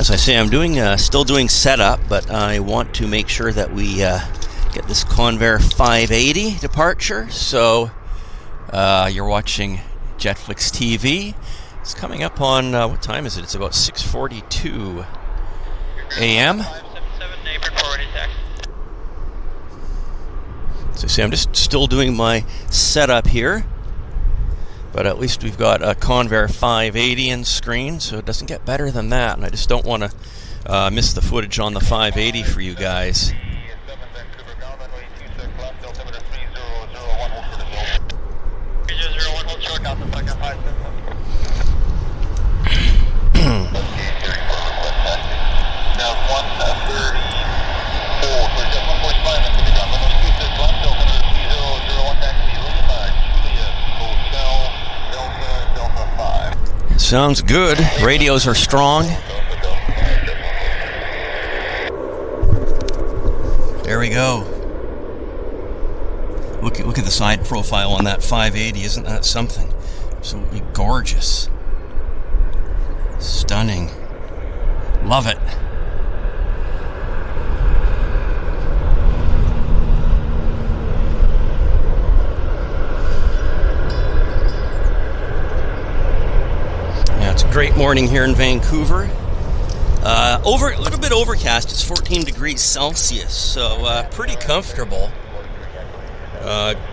As I say, I'm still doing setup, but I want to make sure that we get this Convair 580 departure. So you're watching JetFlix TV. It's coming up on, what time is it? It's about 6:42 a.m. So see, I'm just still doing my setup here, but at least we've got a Convair 580 in screen, so it doesn't get better than that. And I just don't want to miss the footage on the 580 for you guys. Sounds good. Radios are strong. There we go. Look at the side profile on that 580. Isn't that something? Absolutely gorgeous. Stunning. Love it. It's a great morning here in Vancouver. A little bit overcast. It's 14 degrees Celsius, so pretty comfortable.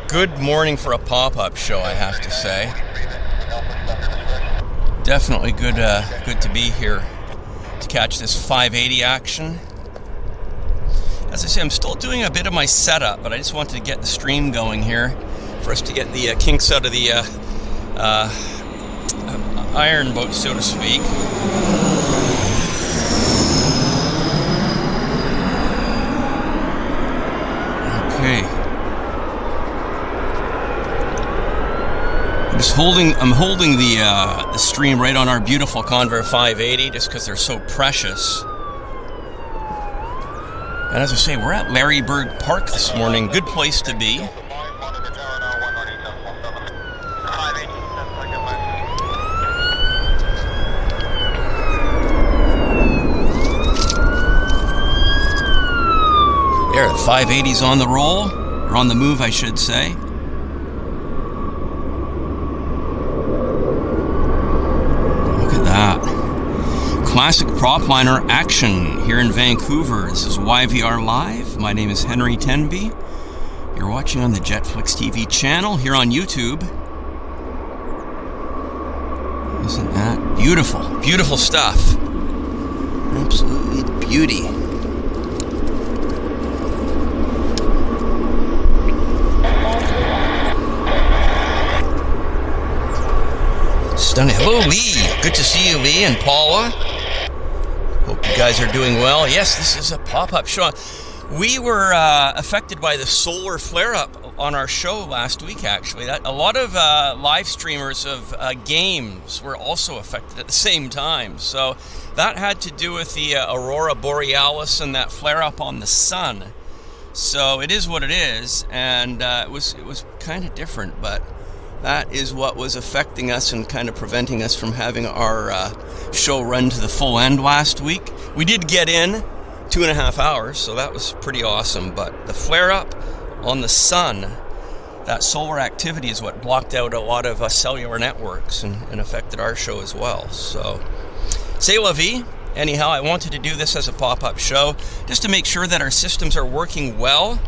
Good morning for a pop-up show, I have to say. Definitely good to be here to catch this 580 action. As I say, I'm still doing a bit of my setup, but I just wanted to get the stream going here for us to get the kinks out of the iron boat, so to speak. Okay. I'm holding the stream right on our beautiful Convair 580 just because they're so precious. And as I say, we're at Larryburg Park this morning. Good place to be. There, the 580's on the roll, or on the move, I should say. Look at that. Classic propliner action here in Vancouver. This is YVR Live. My name is Henry Tenby. You're watching on the JetFlix TV channel here on YouTube. Isn't that beautiful? Beautiful stuff. Absolutely beauty. Stunning. Hello, Lee. Good to see you, Lee and Paula. Hope you guys are doing well. Yes, this is a pop-up show. We were affected by the solar flare-up on our show last week, actually. A lot of live streamers of games were also affected at the same time. So that had to do with the aurora borealis and that flare-up on the sun. So it is what it is, and it was kind of different, but that is what was affecting us and kind of preventing us from having our show run to the full end last week. We did get in 2.5 hours, so that was pretty awesome. But the flare-up on the sun, that solar activity is what blocked out a lot of cellular networks and affected our show as well. So, c'est la vie. Anyhow, I wanted to do this as a pop-up show just to make sure that our systems are working well.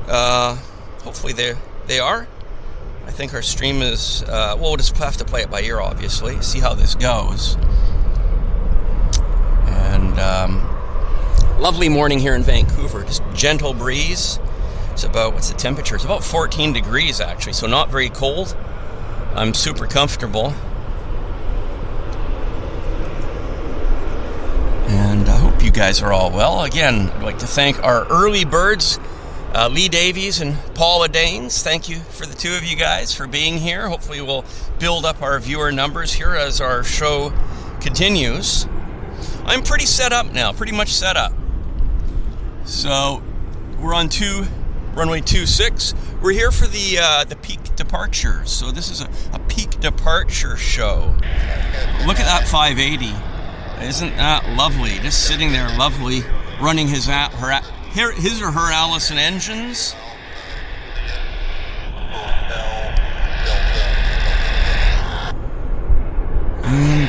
Hopefully they are. I think our stream is, we'll just have to play it by ear, obviously, see how this goes. And lovely morning here in Vancouver, just gentle breeze. It's about, what's the temperature? It's about 14 degrees, actually, so not very cold. I'm super comfortable. And I hope you guys are all well. Again, I'd like to thank our early birds, Lee Davies and Paula Danes. Thank you for the two of you guys for being here. Hopefully we'll build up our viewer numbers here as our show continues. I'm pretty set up now, pretty much set up. So we're on runway 26. We're here for the peak departures. So this is a peak departure show. Look at that 580. Isn't that lovely? Just sitting there, lovely, running his or her Allison engines. And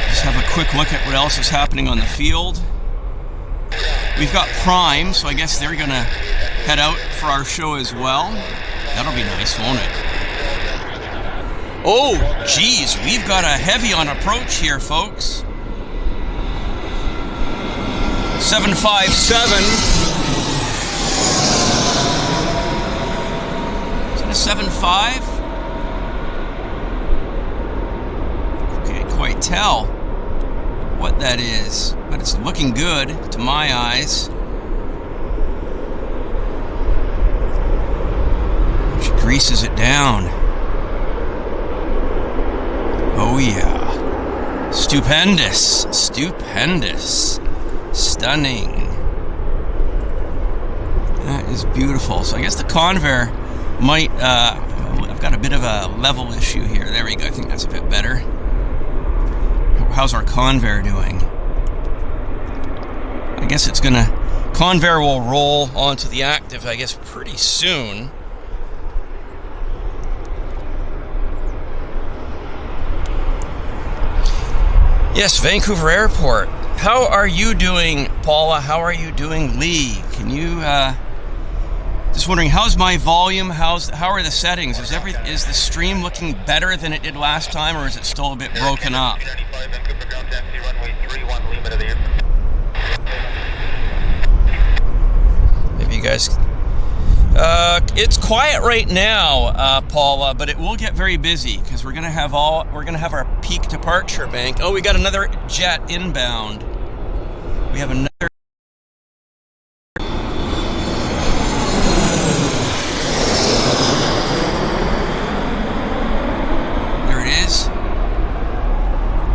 just have a quick look at what else is happening on the field. We've got Prime, so I guess they're going to head out for our show as well. That'll be nice, won't it? Oh, geez, we've got a heavy on approach here, folks. 757. Is it a 75? Can't quite tell what that is, but it's looking good to my eyes. She greases it down. Oh yeah. Stupendous. Stupendous. Stunning. That is beautiful. So I guess the Convair might, I've got a bit of a level issue here. There we go. I think that's a bit better. How's our Convair doing? I guess it's gonna, Convair will roll onto the active, I guess, pretty soon. Yes, Vancouver Airport. How are you doing, Paula? How are you doing, Lee? Can you, just wondering, how's my volume? How are the settings? Is the stream looking better than it did last time, or is it still a bit broken up? Maybe you guys... it's quiet right now, Paula, but it will get very busy because we're gonna have our peak departure bank. Oh, we got another jet inbound. We have another. There it is.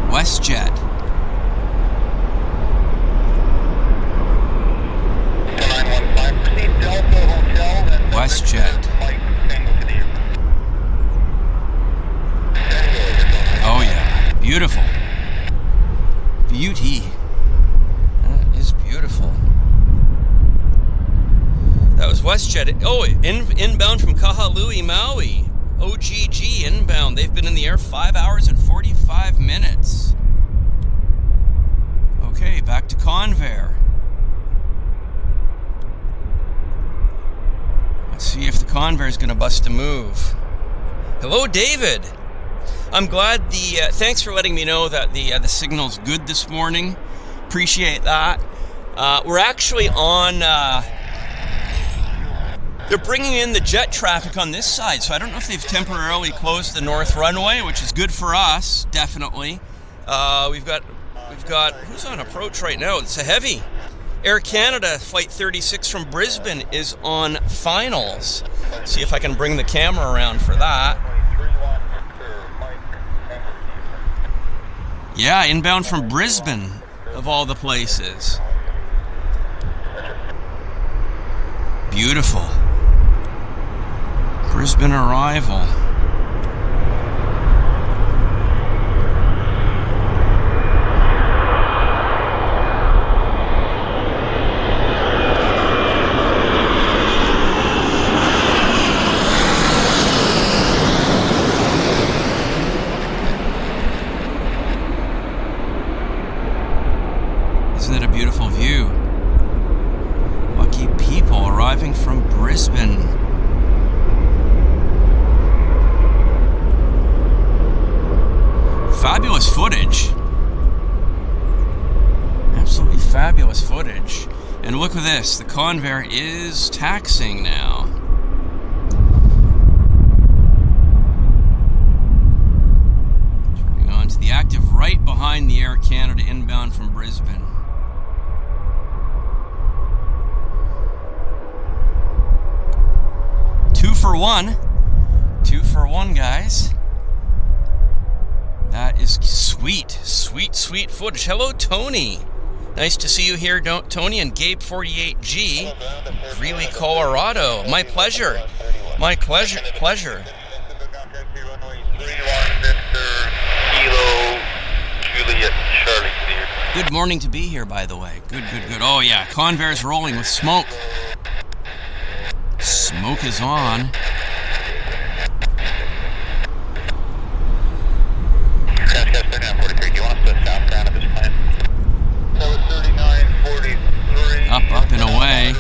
WestJet. WestJet. Oh yeah, beautiful. Beauty. That is beautiful. That was WestJet. Oh, inbound from Kahului, Maui. OGG inbound. They've been in the air 5 hours and 45 minutes. Okay, back to Convair. Let's see if the Convair is going to bust a move. Hello, David. I'm glad thanks for letting me know that the signal's good this morning. Appreciate that. We're actually on. They're bringing in the jet traffic on this side, so I don't know if they've temporarily closed the north runway, which is good for us, definitely. We've got who's on approach right now? It's a heavy. Air Canada Flight 36 from Brisbane is on finals. See if I can bring the camera around for that. Yeah, inbound from Brisbane, of all the places. Beautiful. Brisbane Arrival. Isn't it a beautiful view? Lucky people arriving from Brisbane. Fabulous footage. Absolutely fabulous footage. And look at this, the Convair is taxiing now. Turning on to the active right behind the Air Canada inbound from Brisbane. Two for one, guys. That is sweet, sweet, sweet footage. Hello, Tony. Nice to see you here, Tony, and Gabe 48G, Greeley, Colorado. My pleasure. My pleasure. Good morning to be here, by the way. Good. Oh, yeah, Convair's rolling with smoke. Smoke is on. Up and away.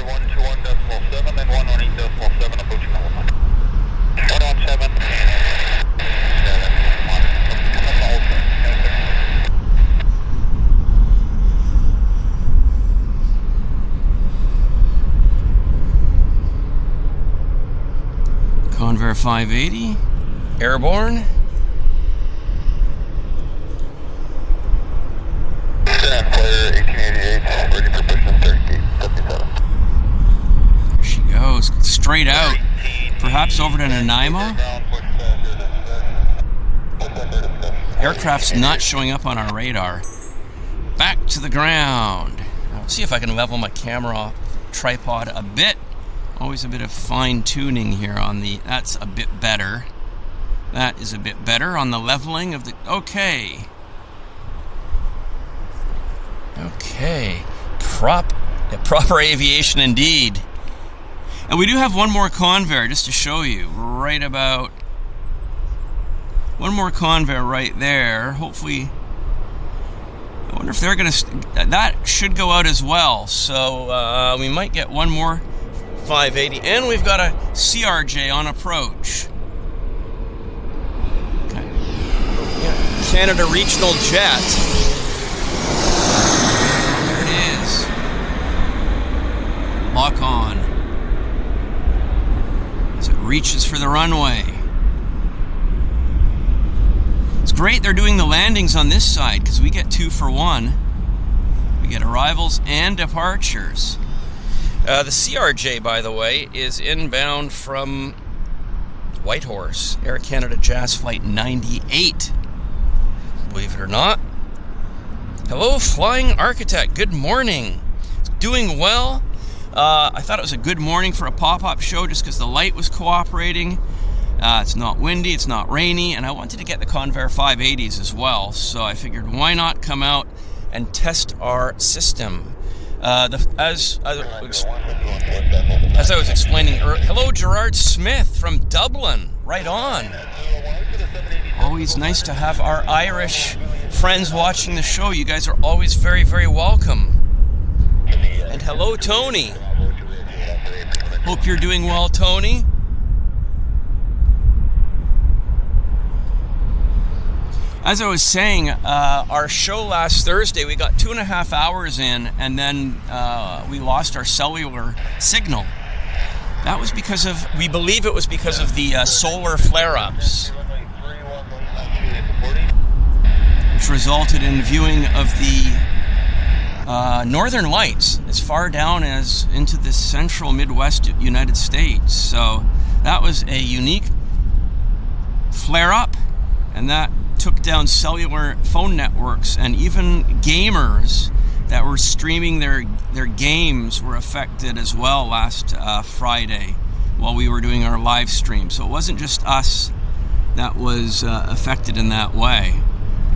Convair 580, airborne. There she goes, straight out, perhaps over to Nanaimo. Aircraft's not showing up on our radar. Back to the ground. I'll see if I can level my camera tripod a bit. Always a bit of fine tuning here on the, that's a bit better. That is a bit better on the leveling of the, okay. Proper aviation indeed. And we do have one more Convair just to show you, right about, one more Convair right there. Hopefully, I wonder if they're gonna, that should go out as well. So we might get one more 580, and we've got a CRJ on approach. Okay. Yeah. Canada Regional Jet. There it is. Lock on. As it reaches for the runway. It's great they're doing the landings on this side because we get 2 for 1. We get arrivals and departures. The CRJ, by the way, is inbound from Whitehorse, Air Canada Jazz Flight 98. Believe it or not. Hello, Flying Architect. Good morning. Doing well. I thought it was a good morning for a pop-up show just because the light was cooperating. It's not windy, it's not rainy, and I wanted to get the Convair 580s as well, so I figured why not come out and test our system. As I was explaining earlier, hello Gerard Smith from Dublin, right on. Always nice to have our Irish friends watching the show. You guys are always very, very welcome. And hello Tony. Hope you're doing well, Tony. As I was saying, our show last Thursday, we got 2.5 hours in, and then we lost our cellular signal. That was because of, we believe it was because of the solar flare-ups, which resulted in viewing of the northern lights as far down as into the central Midwest United States. So that was a unique flare-up, and that took down cellular phone networks, and even gamers that were streaming their games were affected as well last Friday while we were doing our live stream. So it wasn't just us that was affected in that way.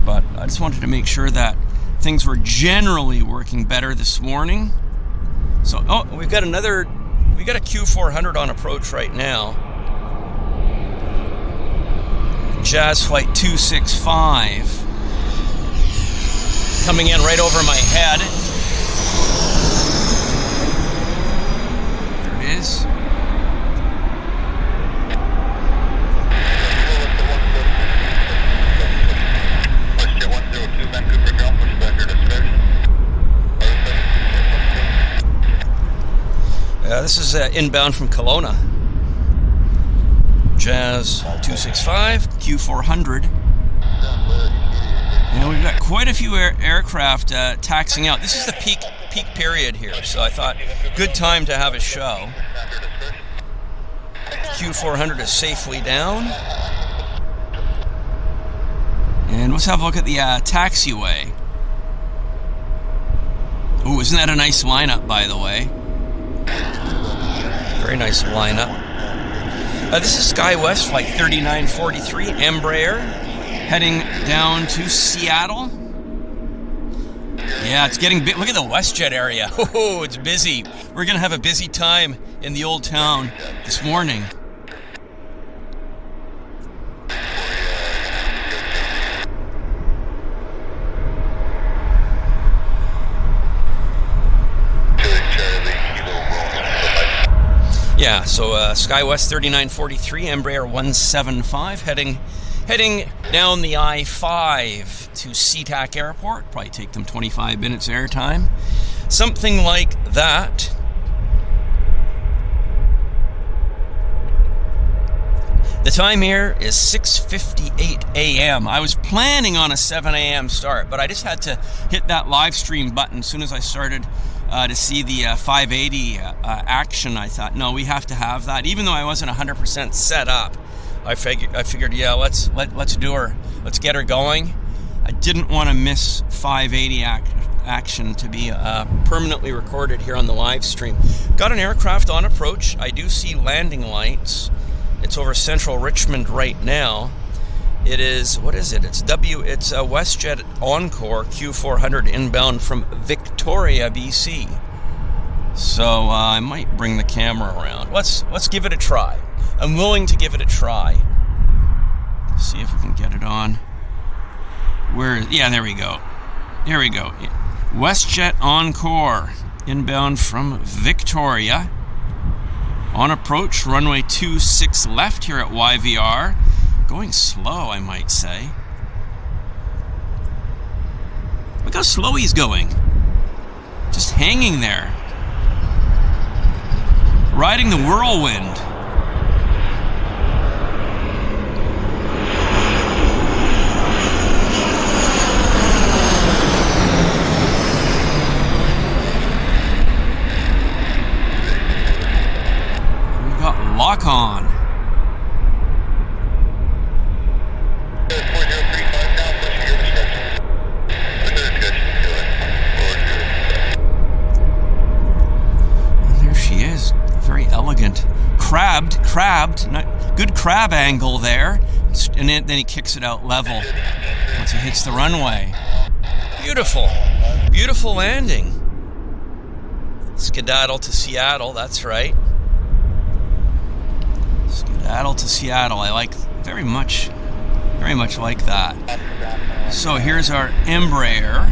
But I just wanted to make sure that things were generally working better this morning. So, oh, we got a Q400 on approach right now. Jazz Flight 265 coming in right over my head. There it is. WestJet 102 Vancouver ground, push back your destination. This is inbound from Kelowna. Jazz 265, Q400. And we've got quite a few aircraft taxiing out. This is the peak period here, so I thought good time to have a show. Q400 is safely down. And let's have a look at the taxiway. Ooh, isn't that a nice lineup, by the way? Very nice lineup. This is SkyWest Flight 3943, Embraer, heading down to Seattle. Yeah, it's getting big. Look at the WestJet area. Oh, it's busy. We're going to have a busy time in the old town this morning. Yeah, so SkyWest 3943, Embraer 175, heading down the I-5 to SeaTac Airport. Probably take them 25 minutes airtime. Something like that. The time here is 6:58 a.m. I was planning on a 7 a.m. start, but I just had to hit that live stream button as soon as I started to see the 580 action. I thought, no, we have to have that. Even though I wasn't 100% set up, I figured, yeah, let's do her. Let's get her going. I didn't want to miss 580 action to be permanently recorded here on the live stream. Got an aircraft on approach. I do see landing lights. It's over central Richmond right now. It is, what is it? It's a WestJet Encore Q400 inbound from Victoria, BC. So I might bring the camera around. Let's give it a try. I'm willing to give it a try. See if we can get it on. Yeah, there we go. Here we go. WestJet Encore inbound from Victoria. On approach, runway 26 left here at YVR. Going slow, I might say. Look how slow he's going. Just hanging there. Riding the whirlwind. We've got lock on. Elegant. Crabbed, good crab angle there. And then he kicks it out level once he hits the runway. Beautiful. Beautiful landing. Skedaddle to Seattle, that's right. Skedaddle to Seattle. I like very much like that. So here's our Embraer.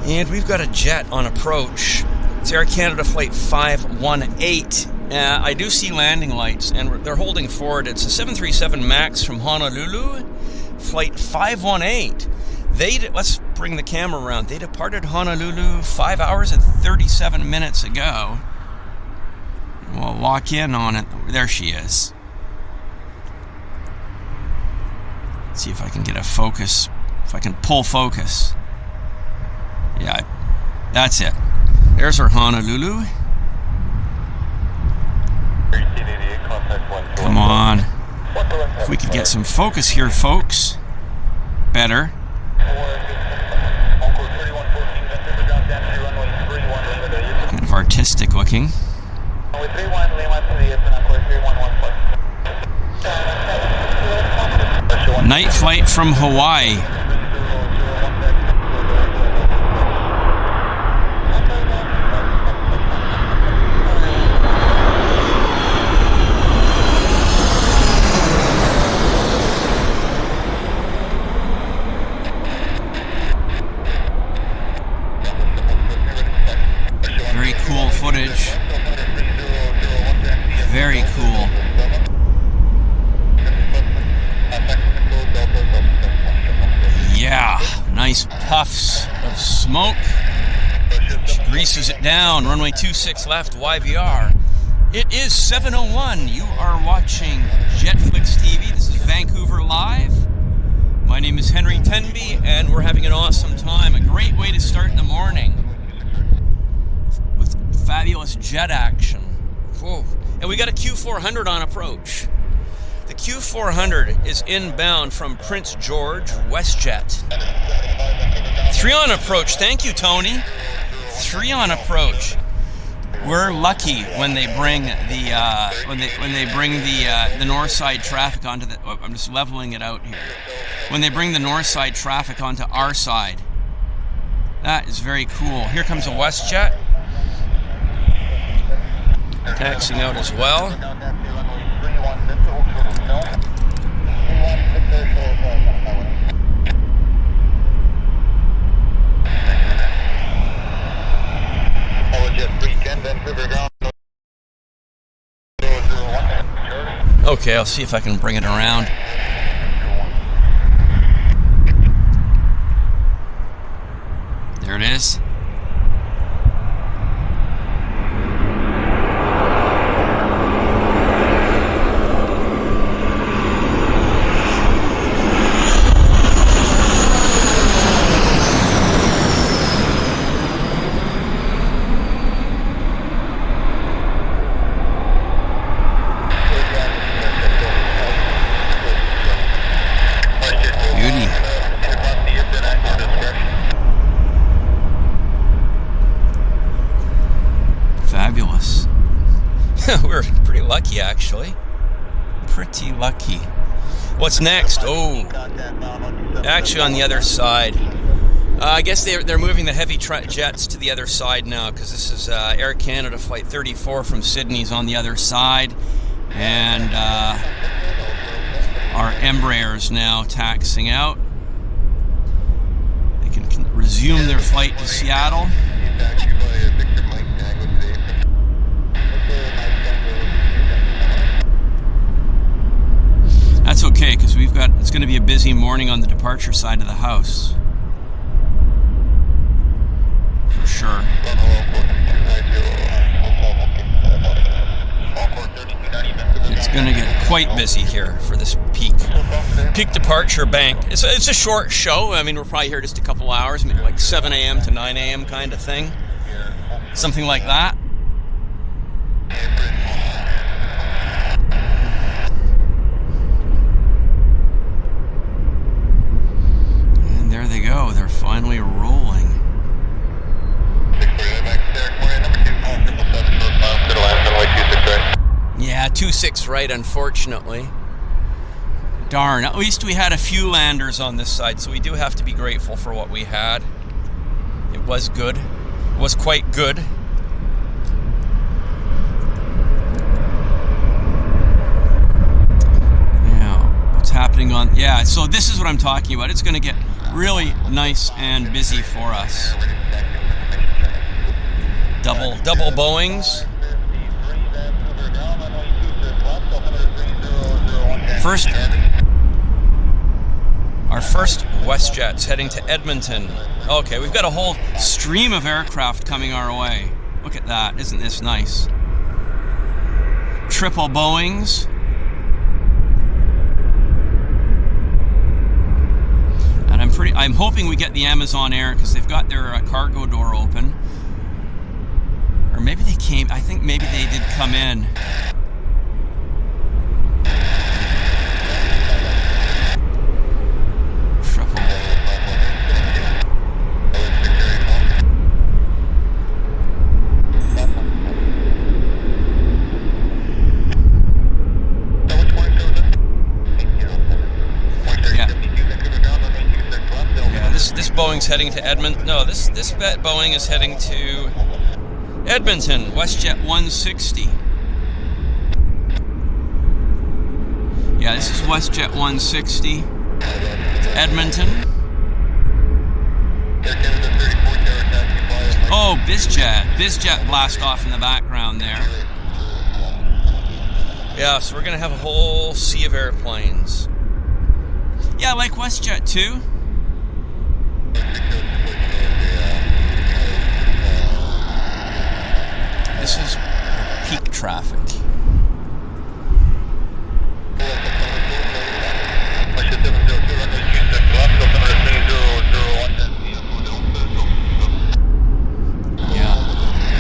And we've got a jet on approach. It's Air Canada Flight 518. I do see landing lights, and they're holding forward. It's a 737 MAX from Honolulu, Flight 518. Let's bring the camera around. They departed Honolulu 5 hours and 37 minutes ago. We'll lock in on it. There she is. Let's see if I can get a focus, if I can pull focus. Yeah, that's it. There's our Honolulu. Come on. If we could get some focus here, folks. Better. Kind of artistic looking. Night flight from Hawaii. Footage. Very cool. Yeah, nice puffs of smoke. She greases it down. Runway 26 left, YVR. It is 7:01. You are watching JetFlix TV. This is Vancouver Live. My name is Henry Tenby, and we're having an awesome time. A great way to start the morning. Fabulous jet action. Whoa. And we got a Q400 on approach. The Q400 is inbound from Prince George, WestJet. 3 on approach. Thank you, Tony. 3 on approach. We're lucky when they bring the the north side traffic onto the. Oh, I'm just leveling it out here. when they bring the north side traffic onto our side. That is very cool. Here comes a WestJet. Taxiing out as well. Okay, I'll see if I can bring it around. There it is. Fabulous. We're pretty lucky, actually. Pretty lucky. What's next? Oh, actually on the other side. I guess they're moving the heavy jets to the other side now, because this is Air Canada Flight 34 from Sydney's on the other side. And our Embraers now taxiing out. They can resume their flight to Seattle. That's okay, because it's going to be a busy morning on the departure side of the house. For sure. It's going to get quite busy here for this peak departure bank. It's a short show. I mean, we're probably here just a couple hours, maybe like 7 a.m. to 9 a.m. kind of thing. Something like that. And there they go. They're finally rolling. Yeah, 26 right, unfortunately. Darn, at least we had a few landers on this side, so we do have to be grateful for what we had. It was good. It was quite good. Now, what's happening on... Yeah, so this is what I'm talking about. It's going to get really nice and busy for us. Double Boeings. Our first WestJet's heading to Edmonton. Okay, we've got a whole stream of aircraft coming our way. Look at that, isn't this nice? Triple Boeings. And I'm hoping we get the Amazon Air, because they've got their cargo door open. Or maybe they came, I think maybe they did come in. This Boeing's heading to Edmonton. No, this Boeing is heading to Edmonton, WestJet 160. Yeah, this is WestJet 160 to Edmonton. Oh, Bizjet blast off in the background there. Yeah, so we're gonna have a whole sea of airplanes. Yeah, I like WestJet too. This is peak traffic. Yeah,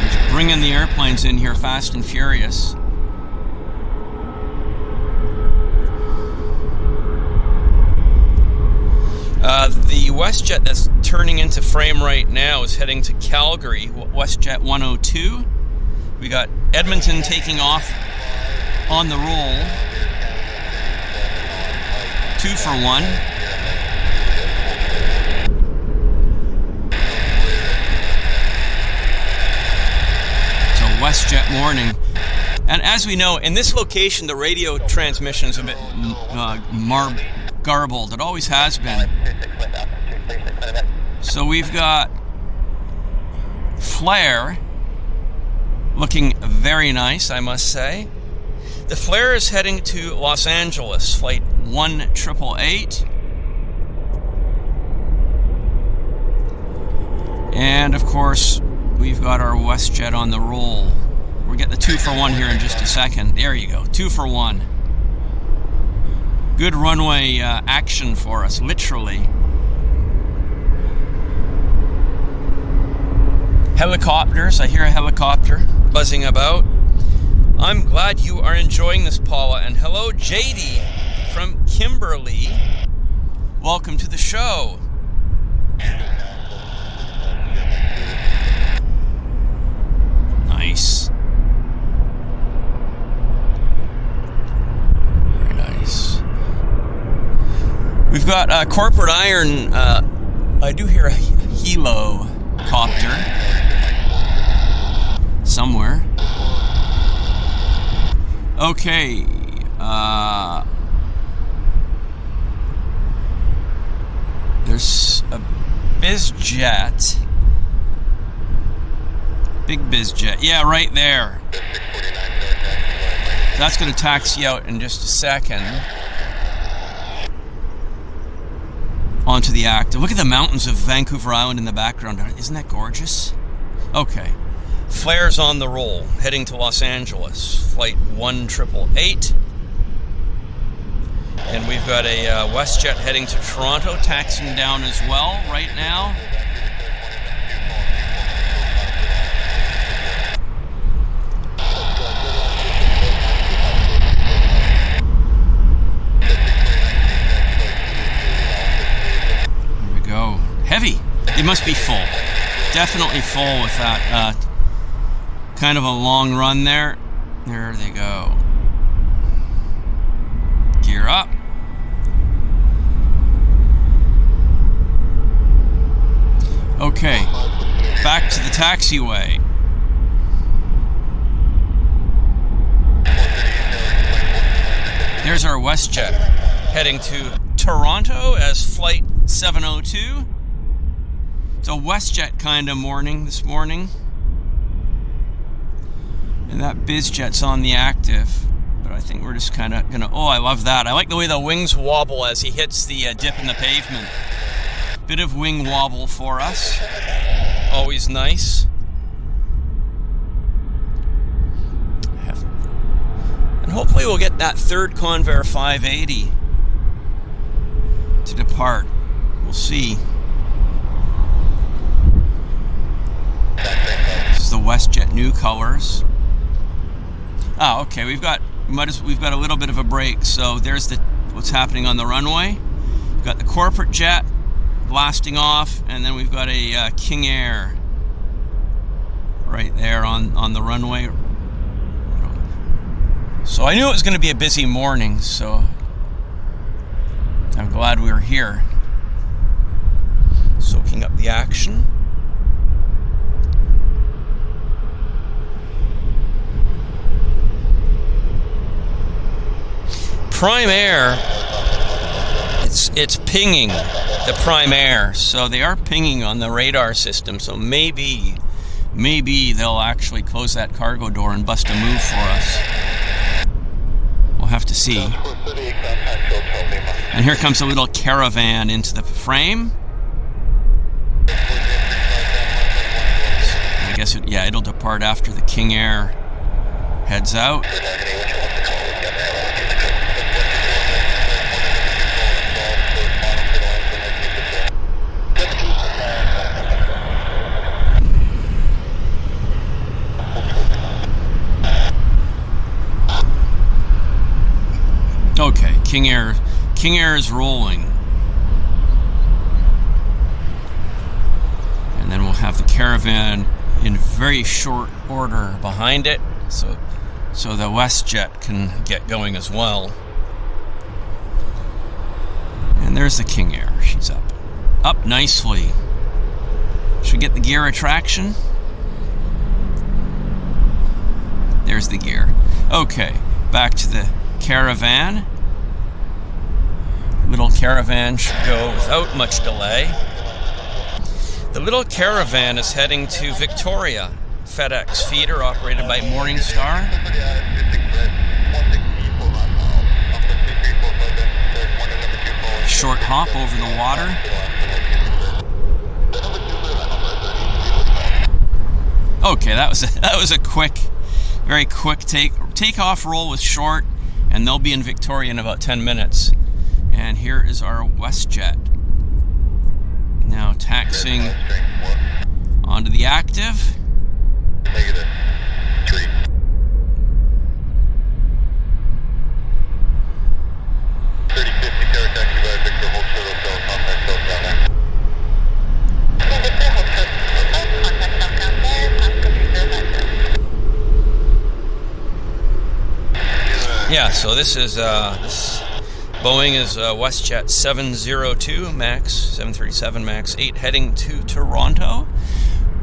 just bringing the airplanes in here fast and furious. The WestJet that's turning into frame right now is heading to Calgary, WestJet 102. We got Edmonton taking off on the roll. 2 for 1. WestJet morning. And as we know, in this location, the radio transmission is a bit garbled. It always has been. So we've got Flare looking very nice, I must say. The Flare is heading to Los Angeles, flight 1888. And of course, we've got our WestJet on the roll. We'll get the 2-for-1 here in just a second. There you go, 2-for-1. Good runway action for us, literally. Helicopters, I hear a helicopter buzzing about. I'm glad you are enjoying this, Paula. And hello, JD from Kimberly. Welcome to the show. Nice. Very nice. We've got Corporate Iron. I do hear a helo copter somewhere. Okay. There's a Bizjet. Big Bizjet. Yeah, right there. That's going to taxi out in just a second. Onto the active. Look at the mountains of Vancouver Island in the background. Isn't that gorgeous? Okay. Flare's on the roll, heading to Los Angeles. Flight 1888. And we've got a WestJet heading to Toronto, taxiing down as well right now. Heavy. It must be full. Definitely full with that kind of a long run there. There they go. Gear up. Okay. Back to the taxiway. There's our WestJet heading to Toronto as flight 702. It's a WestJet kind of morning this morning. And that Bizjet's on the active. But I think we're just kind of going to... Oh, I love that. I like the way the wings wobble as he hits the dip in the pavement. Bit of wing wobble for us. Always nice. And hopefully we'll get that third Convair 580 to depart. We'll see. This is the WestJet new colors. Ah, okay. We've got a little bit of a break. So there's what's happening on the runway. We've got the corporate jet blasting off, and then we've got a King Air right there on the runway. So I knew it was going to be a busy morning. So I'm glad we were here, soaking up the action. Prime Air, it's pinging the Prime Air, so they are pinging on the radar system. So maybe they'll actually close that cargo door and bust a move for us. We'll have to see. And here comes a little Caravan into the frame. I guess it'll depart after the King Air heads out. Okay, King Air is rolling. And then we'll have the Caravan in very short order behind it, so the WestJet can get going as well. And there's the King Air. She's up nicely. Should we get the gear attraction? There's the gear. Okay, back to the Caravan. Little Caravan should go without much delay. The little Caravan is heading to Victoria. FedEx feeder operated by Morningstar. Short hop over the water. Okay, that was a quick, very quick takeoff roll was short, and they'll be in Victoria in about 10 minutes. And here is our WestJet. Now taxiing onto the active. Negative 3. 3050 Terra taxi by Victor Hotel Hotel, contact southbound. Victor Hotel contact southbound there, Yeah, so this is this Boeing is WestJet 702 MAX, 737 MAX 8 heading to Toronto.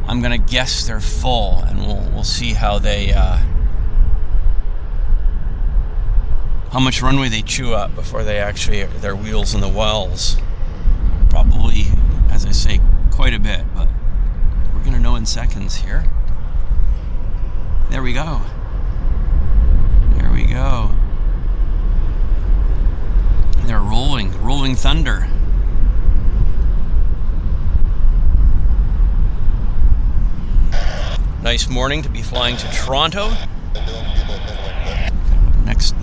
I'm gonna guess they're full, and we'll see how they how much runway they chew up before they actually their wheels in the wells. Probably, as I say, quite a bit, but we're gonna know in seconds here. There we go. There we go. They're rolling thunder. Nice morning to be flying to Toronto.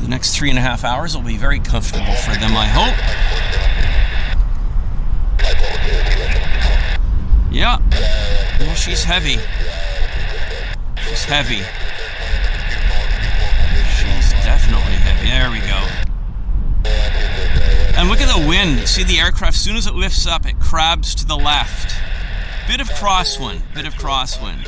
The next 3.5 hours will be very comfortable for them, I hope. Yeah. Yeah, she's heavy. She's heavy. She's definitely heavy. There we go. And look at the wind. See the aircraft, as soon as it lifts up, it crabs to the left. Bit of crosswind. Bit of crosswind.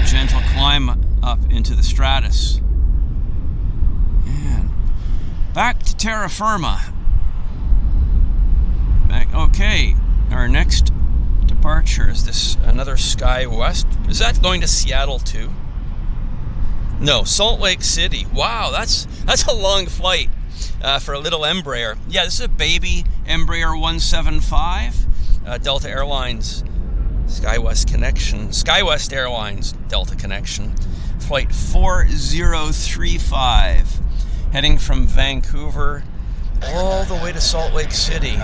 Gentle climb up into the stratus. And back to terra firma. Okay, our next departure is this another SkyWest. Is that going to Seattle too? No, Salt Lake City. Wow, that's a long flight for a little Embraer. Yeah, this is a baby Embraer 175, Delta Airlines SkyWest connection. SkyWest Airlines Delta connection. Flight 4035, heading from Vancouver all the way to Salt Lake City.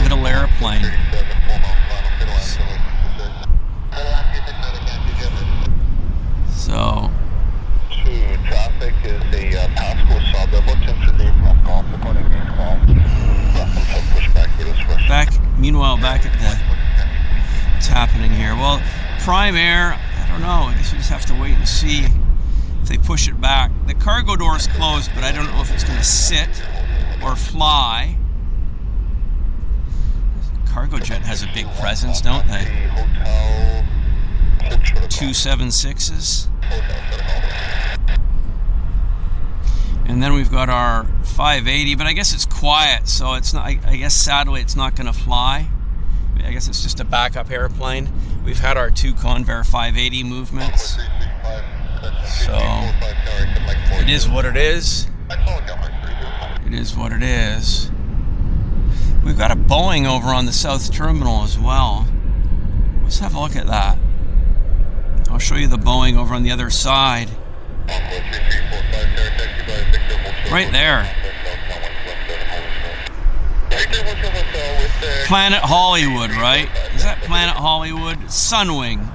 Little airplane. So traffic is a Pasco suburb from Golf according to meanwhile, back at what's happening here. Well, Prime Air, I don't know. I guess we just have to wait and see if they push it back. The cargo door is closed, but I don't know if it's going to sit or fly. Cargo jet has a big presence, don't they? 276s. And then we've got our 580, but I guess it's quiet, so it's not. I guess sadly it's not going to fly. I guess it's just a backup airplane. We've had our 2 Convair 580 movements, so it is what it is. It is what it is. We've got a Boeing over on the South Terminal as well. Let's have a look at that. I'll show you the Boeing over on the other side. Right there. Planet Hollywood, right? Is that Planet Hollywood? Sunwing.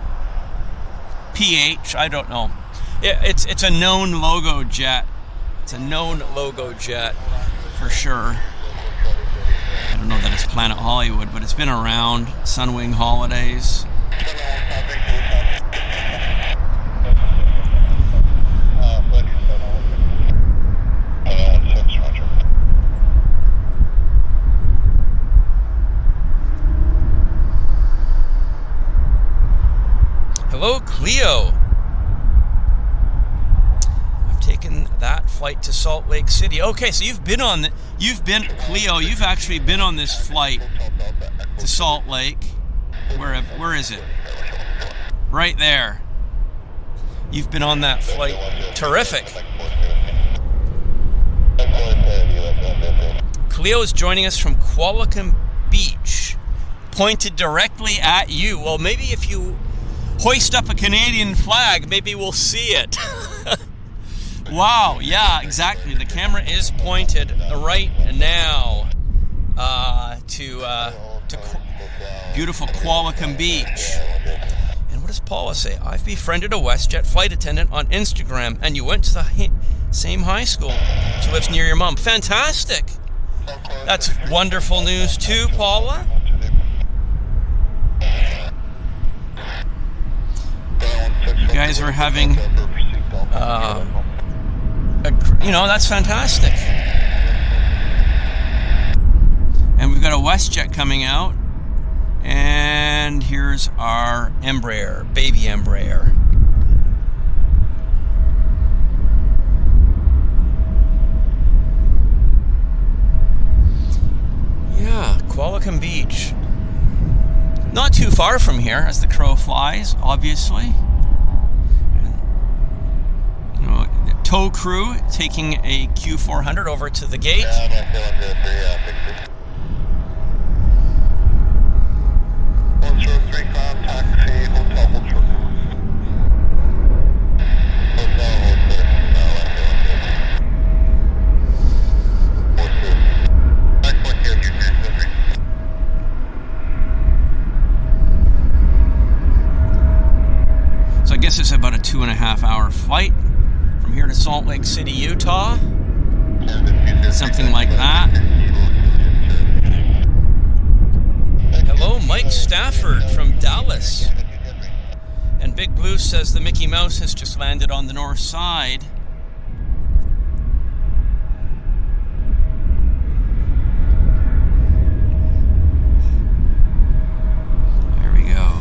PH, I don't know. It's a known logo jet. It's a known logo jet for sure. I don't know that it's Planet Hollywood, but it's been around. Sunwing Holidays. Hello, Cleo. I've taken that flight to Salt Lake City. Okay, so Cleo, you've actually been on this flight to Salt Lake. Where is it? Right there. You've been on that flight. Terrific. Cleo is joining us from Qualicum Beach, pointed directly at you. Well, maybe if you hoist up a Canadian flag, maybe we'll see it. Wow, yeah, exactly. The camera is pointed right now to beautiful Qualicum Beach. And what does Paula say? I've befriended a WestJet flight attendant on Instagram, and you went to the same high school. She lives near your mom. Fantastic. That's wonderful news too, Paula. You guys are having, that's fantastic. And we've got a WestJet coming out. And here's our Embraer, baby Embraer. Yeah, Qualicum Beach. Not too far from here as the crow flies, obviously. Tow crew taking a Q400 over to the gate. So I guess it's about a 2.5 hour flight from here to Salt Lake City, Utah. Something like that. Hello, Mike Stafford from Dallas. And Big Blue says the Mickey Mouse has just landed on the north side. There we go.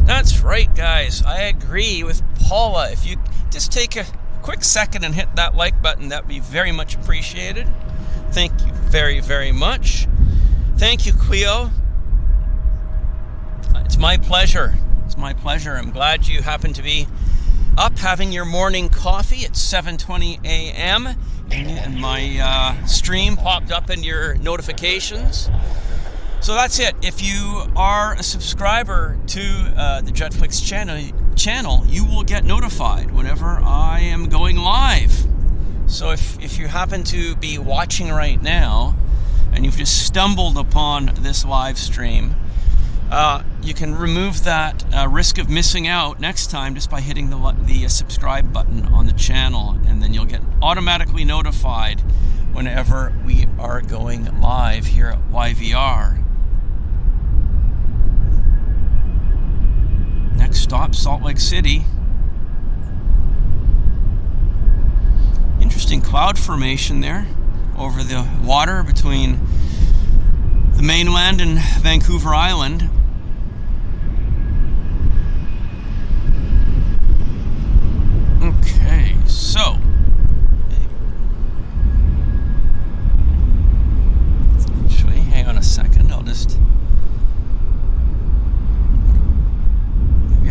That's right, guys. I agree with Paula. If you just take a quick second and hit that like button, that'd be very much appreciated. Thank you very, very much. Thank you, Cleo. It's my pleasure. It's my pleasure. I'm glad you happen to be up having your morning coffee at 7:20 a.m. and my stream popped up in your notifications. So that's it. If you are a subscriber to the JetFlix channel, you will get notified whenever I am going live. So if you happen to be watching right now and you've just stumbled upon this live stream, you can remove that risk of missing out next time just by hitting the subscribe button on the channel, and then you'll get automatically notified whenever we are going live here at YVR. Next stop, Salt Lake City. Interesting cloud formation there over the water between the mainland and Vancouver Island. Okay, so actually, hang on a second.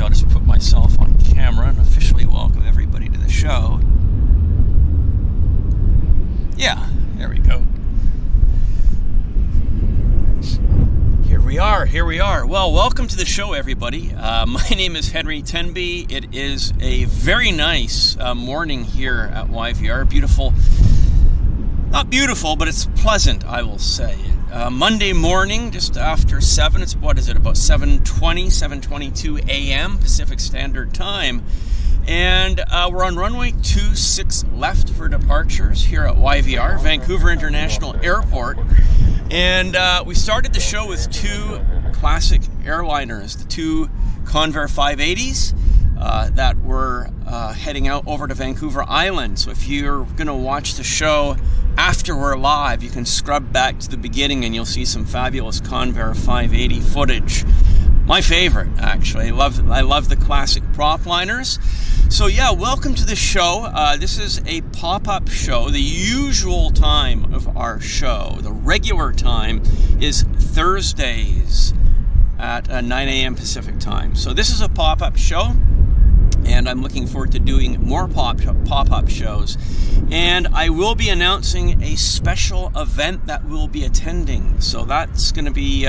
I'll just put myself on camera and officially welcome everybody to the show. Yeah, there we go. Here we are. Well, welcome to the show, everybody. My name is Henry Tenby. It is a very nice morning here at YVR. Beautiful. Not beautiful, but it's pleasant, I will say. Monday morning, just after 7. It's, what is it, about 7:22 a.m. Pacific Standard Time. And we're on runway 26 left for departures here at YVR, Vancouver International Airport. And we started the show with two classic airliners, the two Convair 580s that were heading out over to Vancouver Island. So if you're going to watch the show after we're live, you can scrub back to the beginning and you'll see some fabulous Convair 580 footage. My favorite, actually. I love the classic prop liners. So yeah, welcome to the show. This is a pop-up show. The usual time of our show, the regular time, is Thursdays at 9 a.m. Pacific time. So this is a pop-up show, and I'm looking forward to doing more pop-up shows. And I will be announcing a special event that we'll be attending. So that's going to be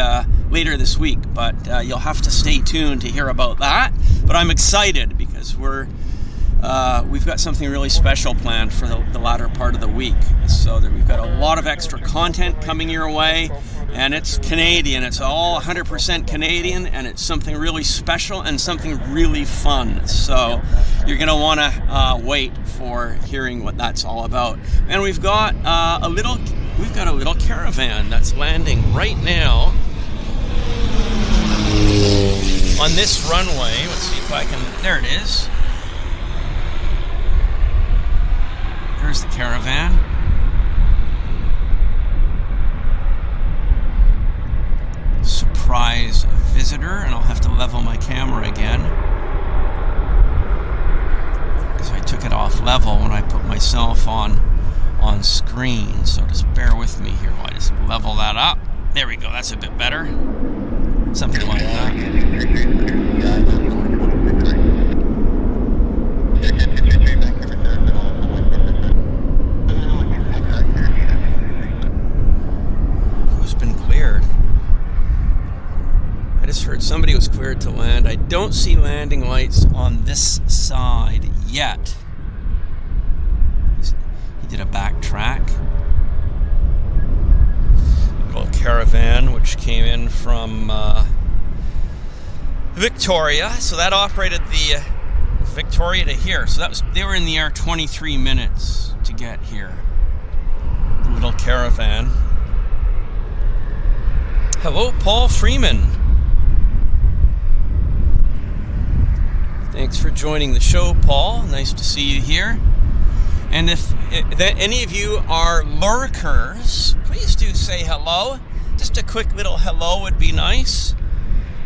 later this week, but you'll have to stay tuned to hear about that. But I'm excited because we've got something really special planned for the latter part of the week. So that we've got a lot of extra content coming your way, and it's Canadian. It's all 100% Canadian, and it's something really special and something really fun. So you're going to want to wait for hearing what that's all about. And we've got a little caravan that's landing right now on this runway. Let's see if I can. There it is. There's the caravan. Surprise visitor, and I'll have to level my camera again because I took it off level when I put myself on screen. So just bear with me here while I just level that up. There we go. That's a bit better. Something like that. Who's been cleared? I just heard somebody was cleared to land. I don't see landing lights on this side yet. He did a backtrack. Little caravan which came in from Victoria. So that operated the Victoria to here. So they were in the air 23 minutes to get here. The little caravan. Hello, Paul Freeman. Thanks for joining the show, Paul. Nice to see you here. And if any of you are lurkers, please do say hello. Just a quick little hello would be nice.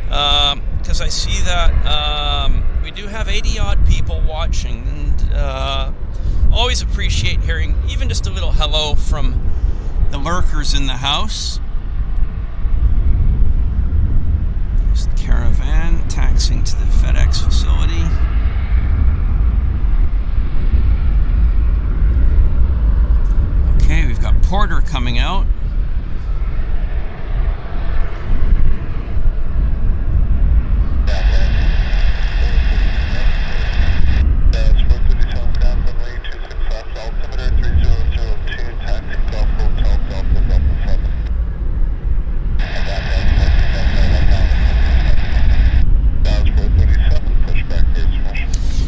Because I see that we do have 80-odd people watching. And always appreciate hearing even just a little hello from the lurkers in the house. There's the caravan taxiing to the FedEx facility. Okay, we've got Porter coming out.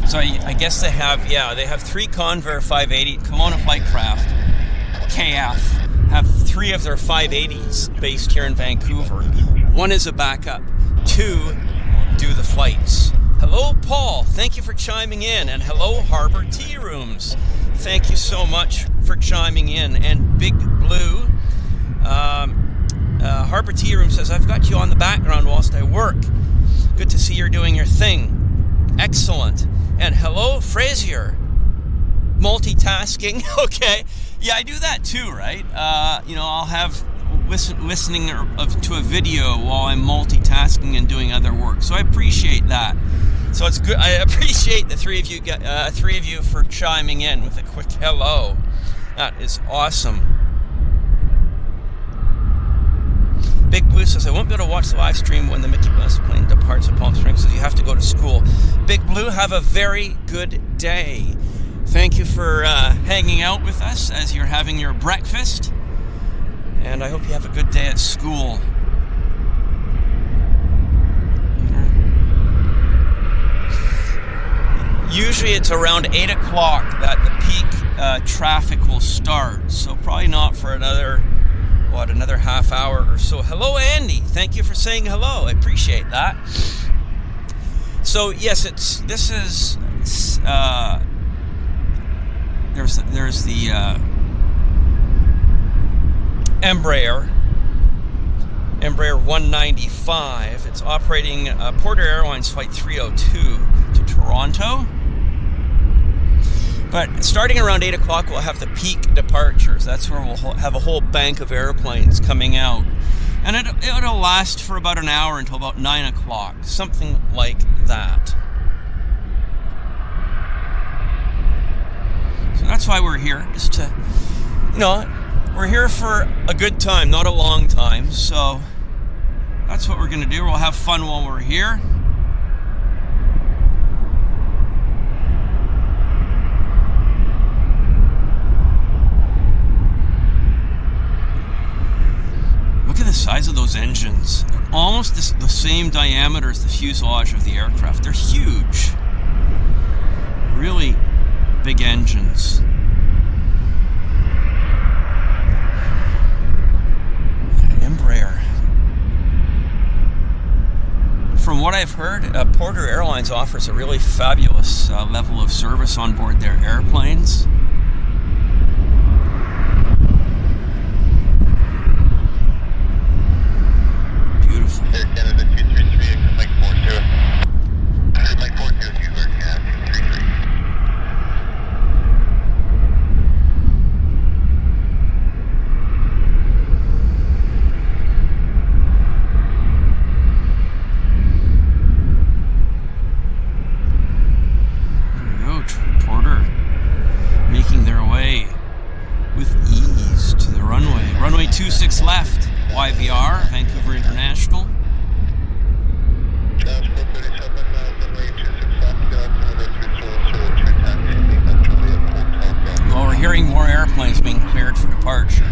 So I guess they have three Convair 580 Kelowna Flightcraft KF have three of their 580s based here in Vancouver. One is a backup, two do the flights. Hello, Paul. Thank you for chiming in, and hello, Harbor Tea Rooms. Thank you so much for chiming in. And Big Blue, Harbor Tea Room says, I've got you on the background whilst I work. Good to see you're doing your thing. Excellent. And hello, Frazier. Multitasking. Okay. Yeah, I do that too, right? I'll have listening to a video while I'm multitasking and doing other work. So I appreciate that. So it's good. I appreciate the three of you for chiming in with a quick hello. That is awesome. Big Blue says, I won't be able to watch the live stream when the Mickey Bus plane departs at Palm Springs, so you have to go to school. Big Blue, have a very good day. Thank you for hanging out with us as you're having your breakfast. And I hope you have a good day at school. Usually it's around 8 o'clock that the peak traffic will start. So probably not for another half hour or so. Hello, Andy. Thank you for saying hello. I appreciate that. So yes, there's the Embraer 195. It's operating Porter Airlines Flight 302 to Toronto. But starting around 8 o'clock, we'll have the peak departures. That's where we'll have a whole bank of airplanes coming out. And it'll last for about an hour until about 9 o'clock, something like that. So that's why we're here, just to, we're here for a good time, not a long time. So that's what we're going to do. We'll have fun while we're here. Look at the size of those engines. Almost the same diameter as the fuselage of the aircraft. They're huge. Really big engines. Embraer. From what I've heard, Porter Airlines offers a really fabulous level of service on board their airplanes. Air Canada 233, exit Mike 40. Mike 40, you heard Canada 233. There we go, Porter making their way with ease to the runway. Runway 26 left, YVR, Vancouver International. Transport 37, runway 26 left, well, we're hearing more airplanes being cleared for departure,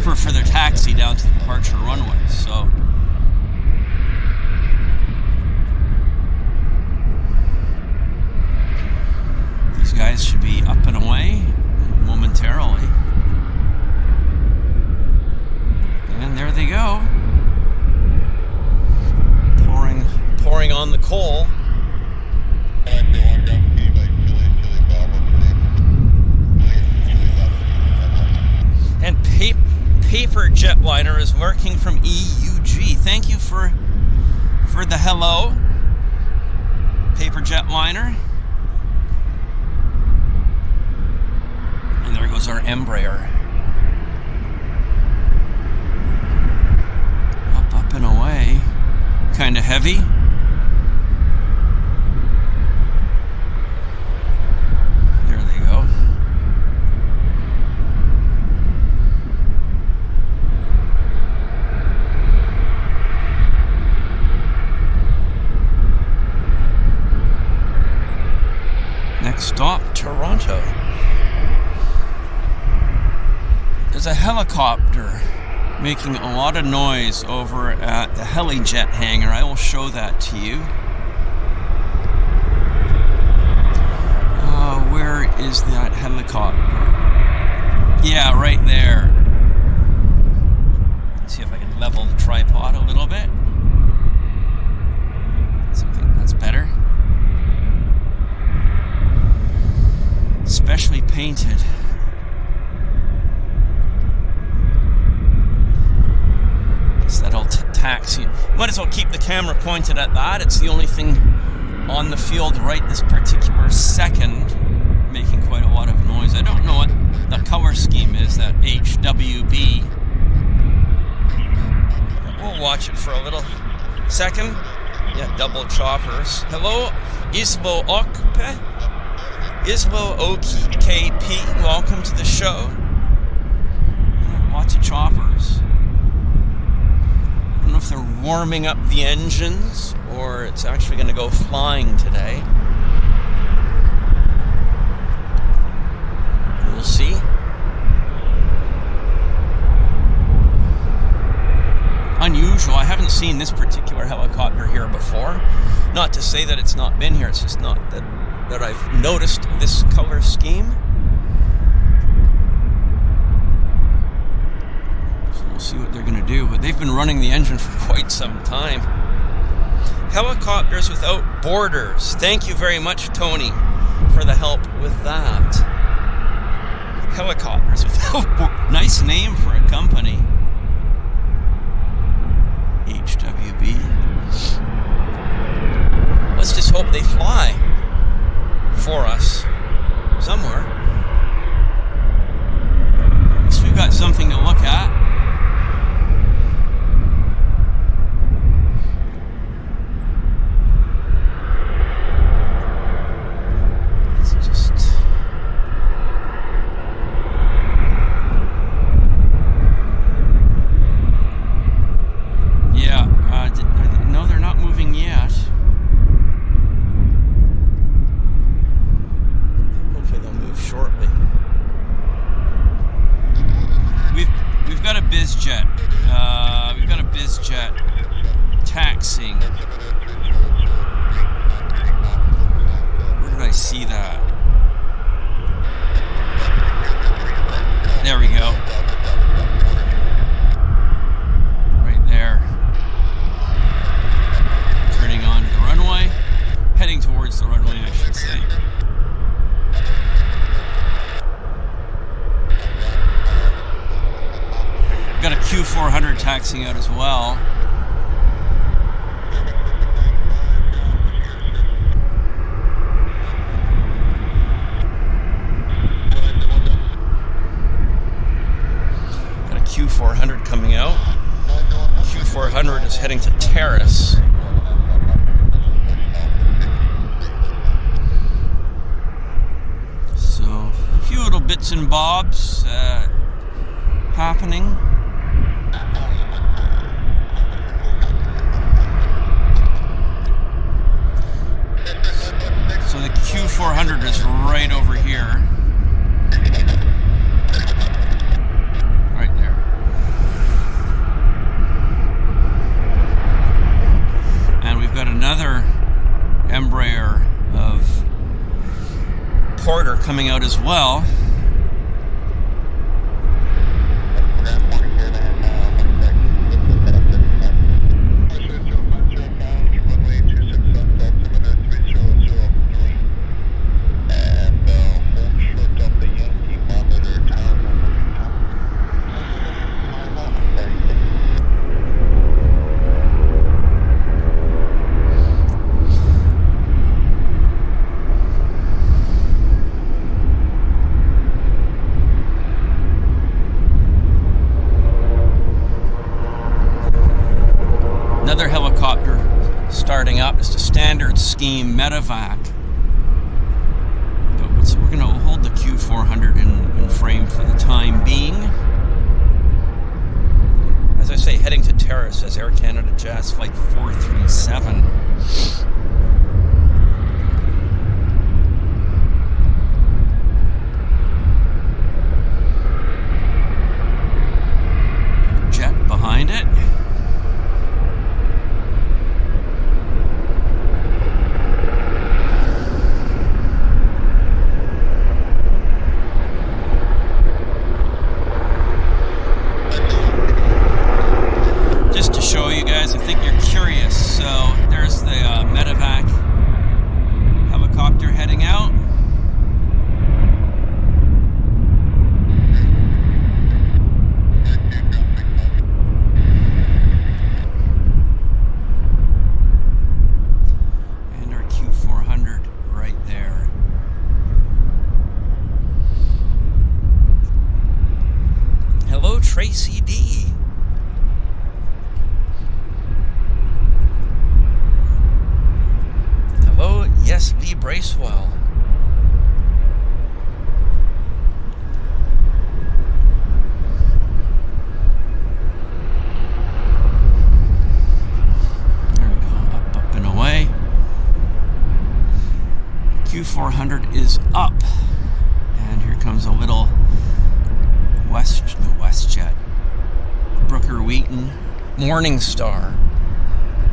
for their taxi down to the departure runway, so. These guys should be up and away momentarily. And there they go. Pouring on the coal. And Paper Jetliner is working from EUG. Thank you for the hello, Paper Jetliner. And there goes our Embraer. Up and away. Kind of heavy. There they go. Next stop, Toronto. There's a helicopter making a lot of noise over at the HeliJet hangar. I will show that to you. Where is that helicopter? Yeah, right there. Let's see if I can level the tripod a little bit. Something that's better. Specially painted. That old taxi. Might as well keep the camera pointed at that. It's the only thing on the field right this particular second, making quite a lot of noise. I don't know what the color scheme is, that HWB. We'll watch it for a little second. Yeah, double choppers. Hello, Islo Okpe. Islo OKP. Welcome to the show. Lots of choppers. I don't know if they're warming up the engines or it's actually going to go flying today. We'll see. Unusual. I haven't seen this particular helicopter here before. Not to say that it's not been here, it's just not that that I've noticed this color scheme. So we'll see what they're going to do. But they've been running the engine for quite some time. Helicopters Without Borders. Thank you very much, Tony, for the help with that. Helicopters Without Borders. Nice name for a company. HWB. Let's just hope they fly for us somewhere. At least we've got something to look at. No, they're not moving yet. Hopefully they'll move shortly. We've got a Bizjet. We've got a Bizjet taxiing. Where did I see that? There we go. Right there. Turning onto the runway. Heading towards the runway, I should say. Got a Q400 taxiing out as well. Got a Q400 coming out. Q400 is heading to Terrace. So, a few little bits and bobs happening. So the Q400 is right over here. Right there. And we've got another Embraer of Porter coming out as well. Another helicopter starting up, just a standard scheme medevac. But so we're going to hold the Q400 in frame for the time being. As I say, heading to Terrace as Air Canada Jazz Flight 437. Jet behind it. Show you guys, I think you're curious. So there's the medevac helicopter heading out. And our Q400 right there. Hello, Tracy D. Yes, Lee Bracewell. There we go, up and away. Q400 is up. And here comes a little WestJet. Brooker Wheaton Morningstar,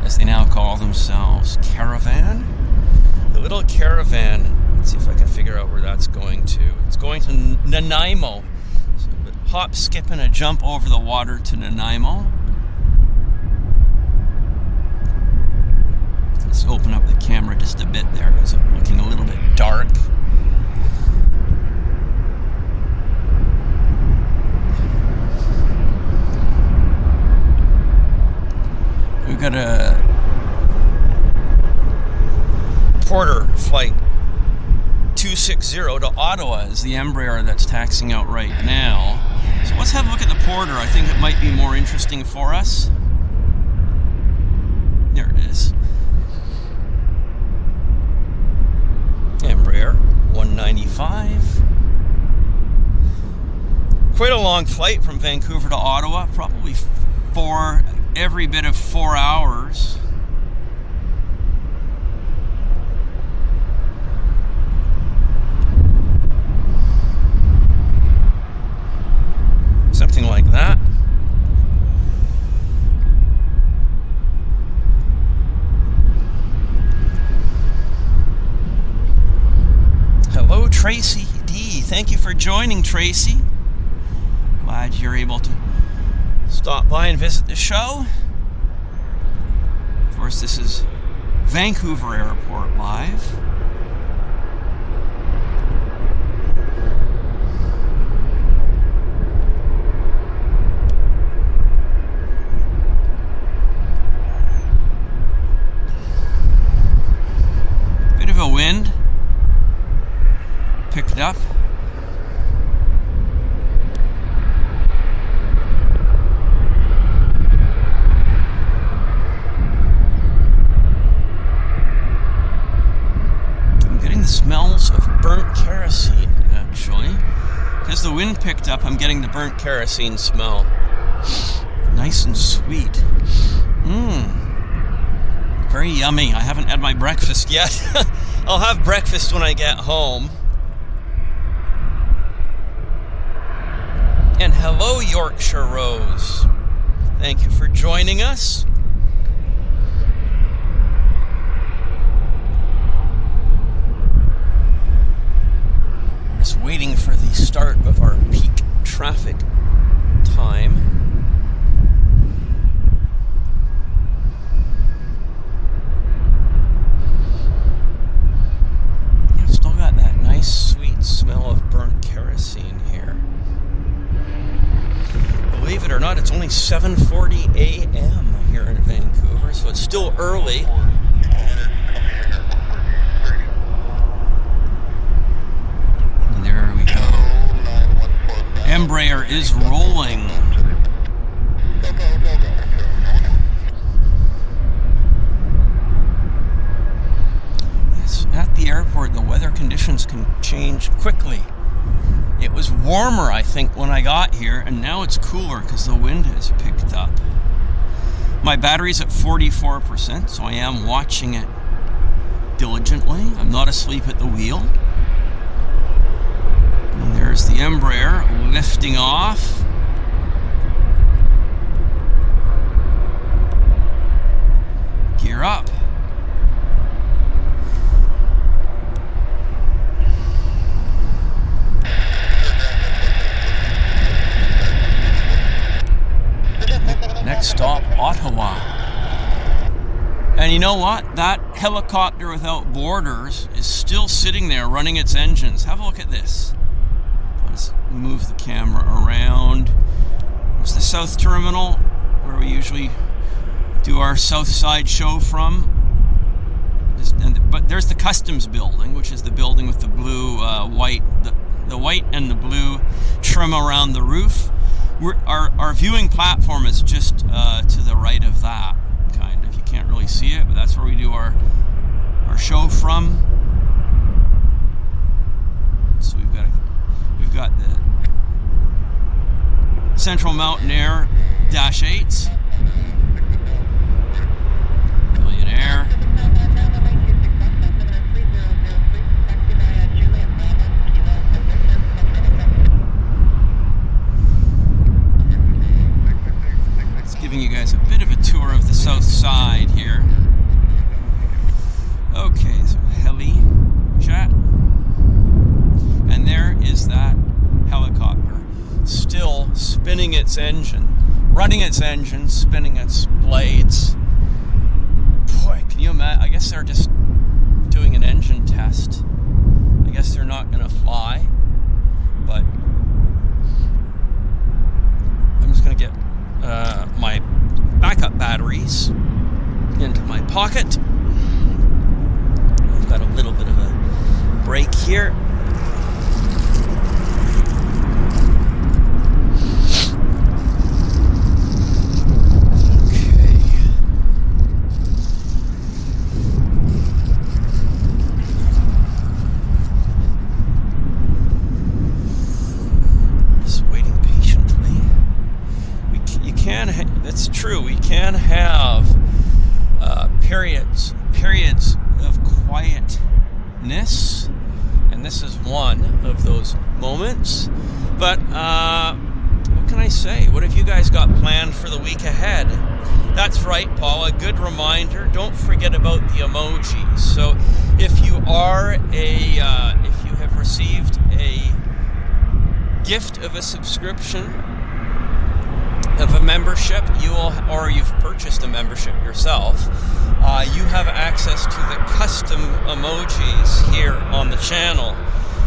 as they now call themselves, Caravan. The little Caravan Let's see if I can figure out where that's going to. It's going to Nanaimo. So a hop, skip, and a jump over the water to Nanaimo. Let's open up the camera just a bit there because it's looking a little bit dark. We've got a Porter flight 260 to Ottawa is the Embraer that's taxiing out right now. So let's have a look at the Porter. I think it might be more interesting for us. There it is. Embraer 195. Quite a long flight from Vancouver to Ottawa, probably every bit of 4 hours. Something like that. Hello, Tracy D. Thank you for joining, Tracy. Glad you're able to stop by and visit the show. Of course, this is Vancouver Airport Live. Bit of a wind. Picked up. Smells of burnt kerosene, actually. Because the wind picked up, I'm getting the burnt kerosene smell. Nice and sweet. Very yummy. I haven't had my breakfast yet. I'll have breakfast when I get home. And hello, Yorkshire Rose. Thank you for joining us. Just waiting for the start of our peak traffic time. I've still got that nice sweet smell of burnt kerosene here. Believe it or not, it's only 7:40 a.m. here in Vancouver, so it's still early. Embraer is rolling. Yes, at the airport, the weather conditions can change quickly. It was warmer, I think, when I got here, and now it's cooler because the wind has picked up. My battery's at 44%, so I am watching it diligently. I'm not asleep at the wheel. And there's the Embraer lifting off. Gear up. Next stop, Ottawa. And you know what? That helicopter without borders is still sitting there running its engines. Have a look at this. Let's move the camera around. It's the South Terminal, where we usually do our South Side show from. But there's the Customs building, which is the building with the blue, white, the white and the blue trim around the roof. Our viewing platform is just to the right of that, kind of. You can't really see it, but that's where we do our show from. So we've got the Central Mountain Air Dash 8s, Billionaire. It's giving you guys a bit of a tour of the south side here. Okay, so heli chat. spinning its engine, running its engine, spinning its blades. Boy, can you imagine? I guess they're just doing an engine test. I guess they're not going to fly, but I'm just going to get my backup batteries into my pocket. I've got a little bit of a break here. That's true. We can have periods of quietness, and this is one of those moments. But what can I say? What have you guys got planned for the week ahead? That's right, Paul. A good reminder. Don't forget about the emojis. So, if you are if you have received a gift of a subscription, of a membership, or you've purchased a membership yourself, you have access to the custom emojis here on the channel,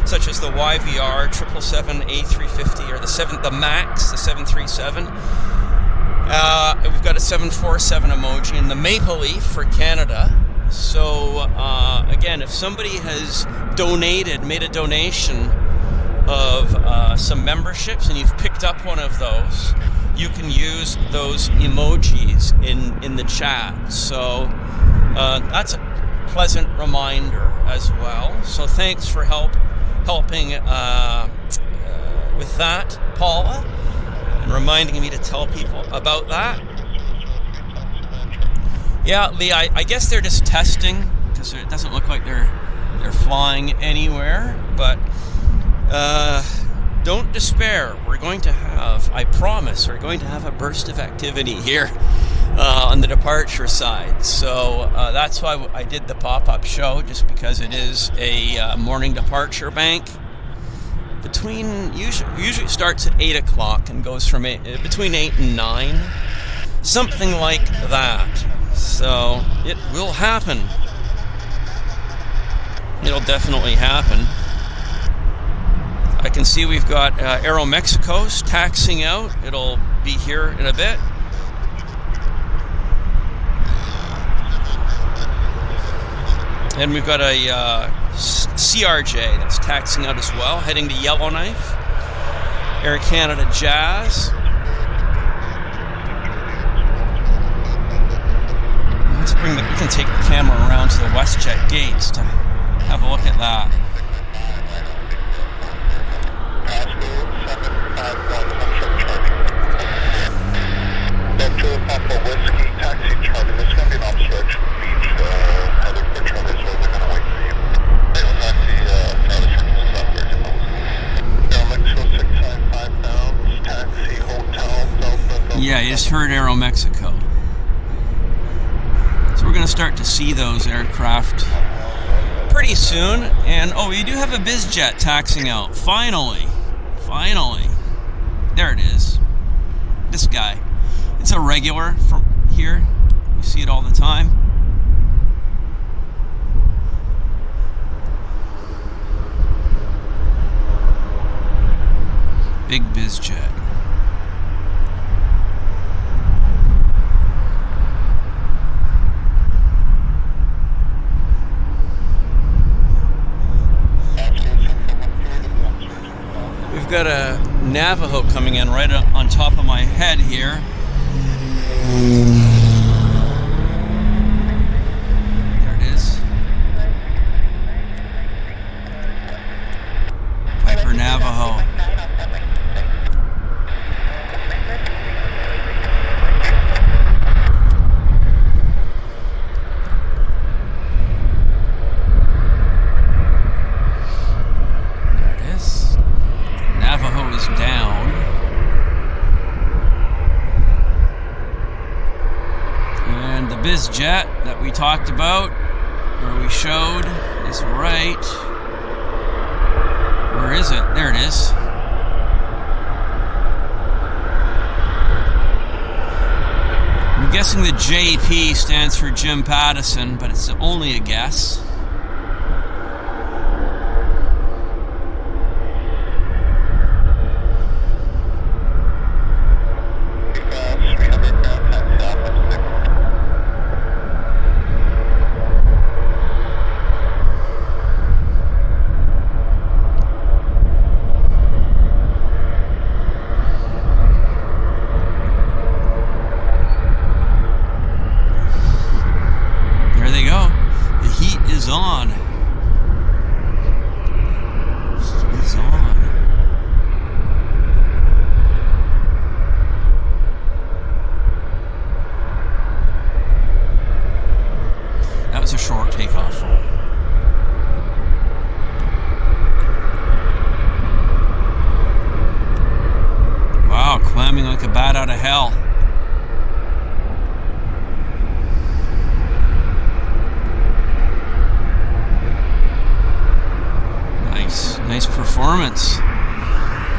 such as the YVR 777 A350 or the Max, the 737. We've got a 747 emoji and the Maple Leaf for Canada. So again, if somebody has made a donation of some memberships and you've picked up one of those, you can use those emojis in the chat. So that's a pleasant reminder as well. So thanks for helping with that, Paula, and reminding me to tell people about that. Yeah, Lee, I guess they're just testing because it doesn't look like they're flying anywhere, but don't despair. We're going to have, I promise, we're going to have a burst of activity here on the departure side. So that's why I did the pop-up show, just because it is a morning departure bank. Usually starts at 8 o'clock and goes from between 8 and 9, something like that. So it will happen. It'll definitely happen. I can see we've got Aeromexico's taxiing out. It'll be here in a bit. And we've got a CRJ that's taxiing out as well, heading to Yellowknife. Air Canada Jazz. We can take the camera around to the WestJet gates to have a look at that. Whiskey, taxi charter. This is going to be an obstruction beach. Headed for charter, so they're going to wait for you. Taxi, charter services software demo. Aeromexico 655 pounds, taxi, hotel, Delta. Yeah, you just heard Aeromexico. So we're going to start to see those aircraft pretty soon. And oh, we do have a Bizjet taxiing out. Finally. There it is. This guy. It's a regular from here. You see it all the time. Big Bizjet. We've got a Navajo coming in right on top of my head here. There it is. Piper Navajo. There it is. The Navajo is down. And the Bizjet that we talked about, or we showed, is right. Where is it? There it is. guessing the JP stands for Jim Pattison, but it's only a guess.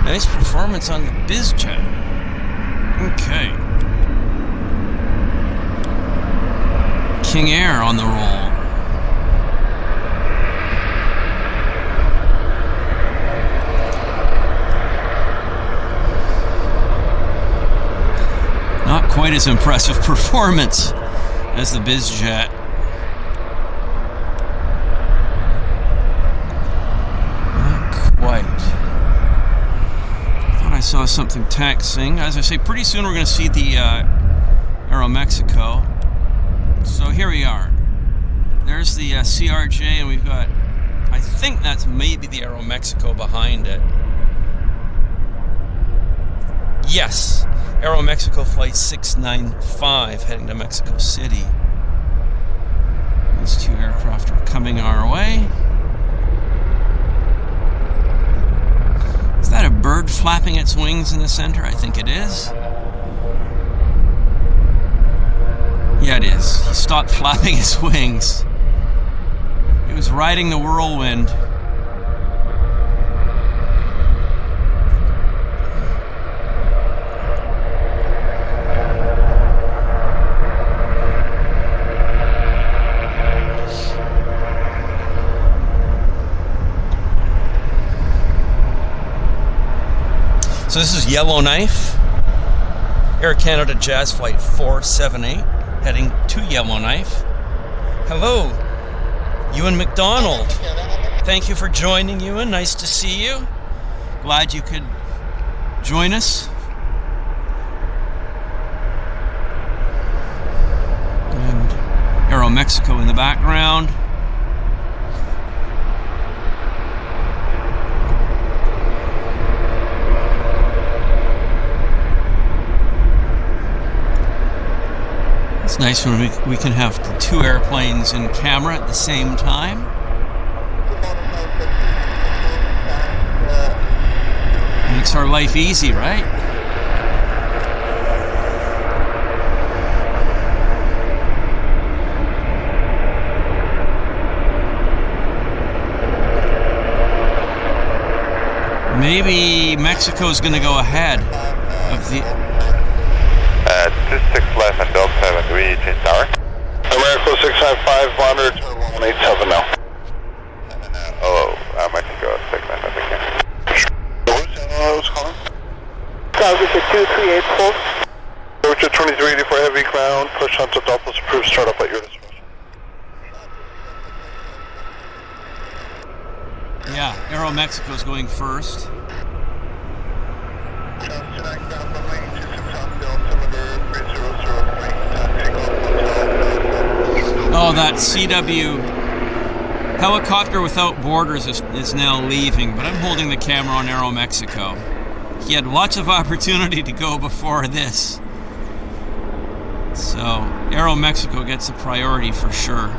Nice performance on the Bizjet. Okay. King Air on the roll. Not quite as impressive performance as the Bizjet. I saw something taxiing. As I say, pretty soon we're going to see the Aeromexico. So here we are. There's the CRJ, and we've got, I think that's maybe the Aeromexico behind it. Yes, Aeromexico Flight 695 heading to Mexico City. These two aircraft are coming our way. Is that a bird flapping its wings in the center? I think it is. Yeah, it is. He stopped flapping his wings. He was riding the whirlwind. So this is Yellowknife, Air Canada Jazz Flight 478, heading to Yellowknife. Hello, Ewan McDonald. Thank you for joining, Ewan. Nice to see you. Glad you could join us. And Aeromexico in the background. It's nice when we can have the two airplanes in camera at the same time. Makes our life easy, right? Maybe Mexico's going to go ahead of the... 26 left and Delta 73, change tower. America 695, monitor 187 now. Oh, Mexico 695, thank you. Who's calling? Richard 2384. Richard 2384, heavy ground, push onto Doppler's approved, start up at your discretion. Yeah, Aeromexico's going first. Oh, that CW helicopter without borders is now leaving, but I'm holding the camera on Aeromexico. He had lots of opportunity to go before this. So, Aeromexico gets a priority for sure.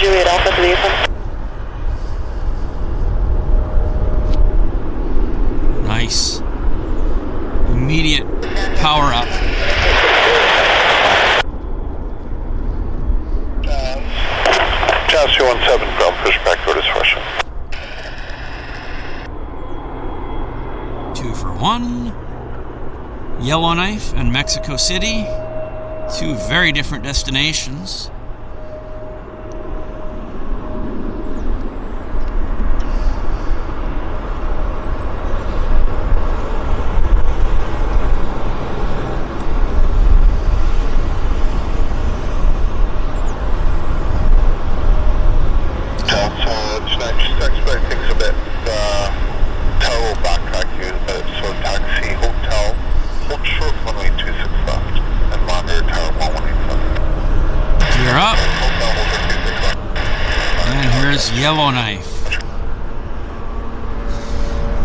Juliet Alpha to the Houston. Nice. Immediate power up. Chance 217, ground push back to discretion. 2 for 1. Yellowknife and Mexico City. 2 very different destinations. Yellowknife.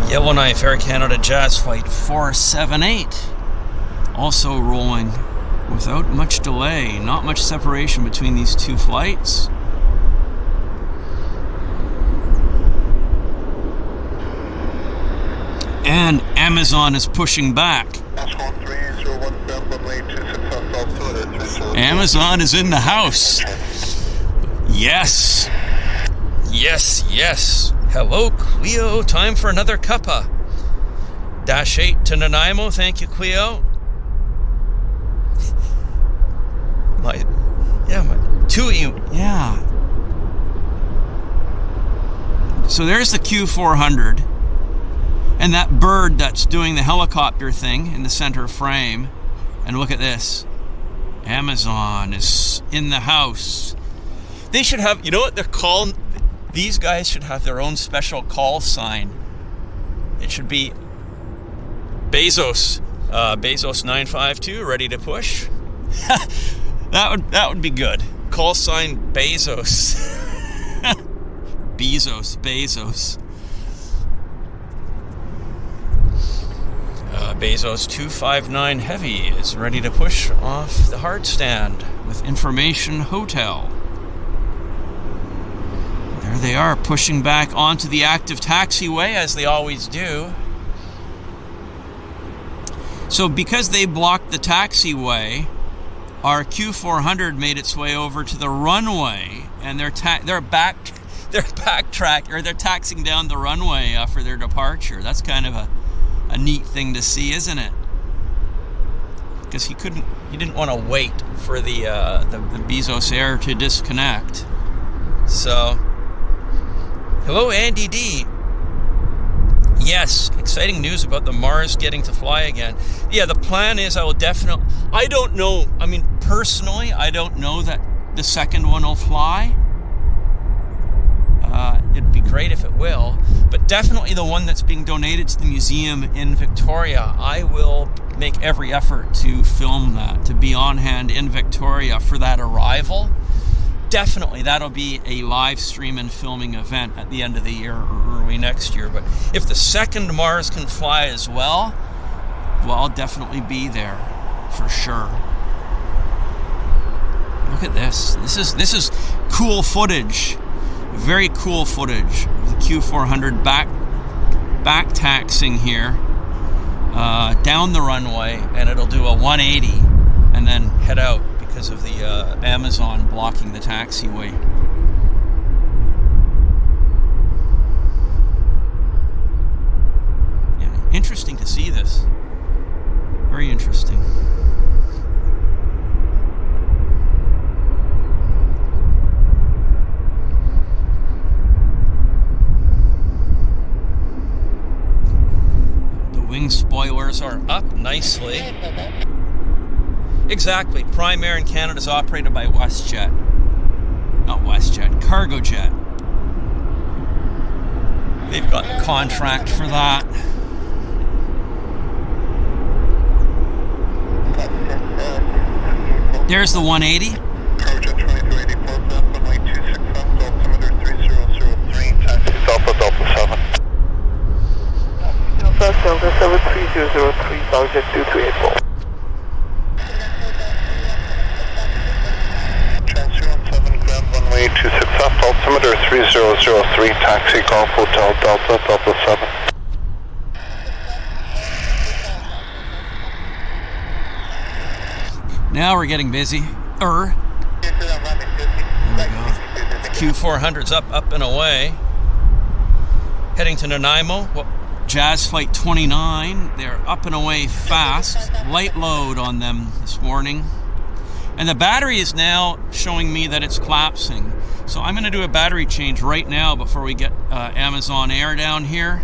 Yellowknife Air Canada Jazz Flight 478. Also rolling without much delay. Not much separation between these 2 flights. And Amazon is pushing back. Amazon is in the house. Yes. Yes, yes. Hello, Cleo. Time for another cuppa. -8 to Nanaimo. Thank you, Cleo. my 2 of you. Yeah. So there's the Q400. And that bird that's doing the helicopter thing in the center frame. And look at this. Amazon is in the house. They should have, you know what they're calling? These guys should have their own special call sign. It should be Bezos. Bezos 952, ready to push. That would be good. Call sign Bezos. Bezos. Bezos 259 Heavy is ready to push off the hard stand with Information Hotel. There they are, pushing back onto the active taxiway, as they always do. So because they blocked the taxiway, our Q400 made its way over to the runway, and they're taxiing down the runway for their departure. That's kind of a neat thing to see, isn't it? Because he didn't want to wait for the Bezos Air to disconnect. So. Hello, Andy D. Yes, exciting news about the Mars getting to fly again. Yeah, the plan is I don't know, I mean, personally, I don't know that the second one will fly. It'd be great if it will, but definitely the one that's being donated to the museum in Victoria, I will make every effort to film that, to be on hand in Victoria for that arrival. Definitely, that'll be a live stream and filming event at the end of the year or early next year. But if the second Mars can fly as well, I'll definitely be there for sure. Look at this. This is cool footage. Very cool footage of the Q400 back taxiing here down the runway, and it'll do a 180 and then head out because of the Amazon blocking the taxiway. Yeah, interesting to see this. Very interesting. Wing spoilers are up nicely. Exactly. Prime Air in Canada is operated by WestJet. Not WestJet, Cargojet. They've got the contract for that. There's the 180. Cargojet 2284, runway 26 altimeter 3003, taxi Alpha Delta 7. First Delta 73003, Bizjet 2384. Chance 217, ground runway 26 left, altimeter 3003, taxi Golf Hotel Delta Delta 7. Now we're getting busy. There we go. Q400's up and away. Heading to Nanaimo. Well, Jazz Flight 29. They're up and away fast. Light load on them this morning. And the battery is now showing me that it's collapsing. So I'm going to do a battery change right now before we get Amazon Air down here.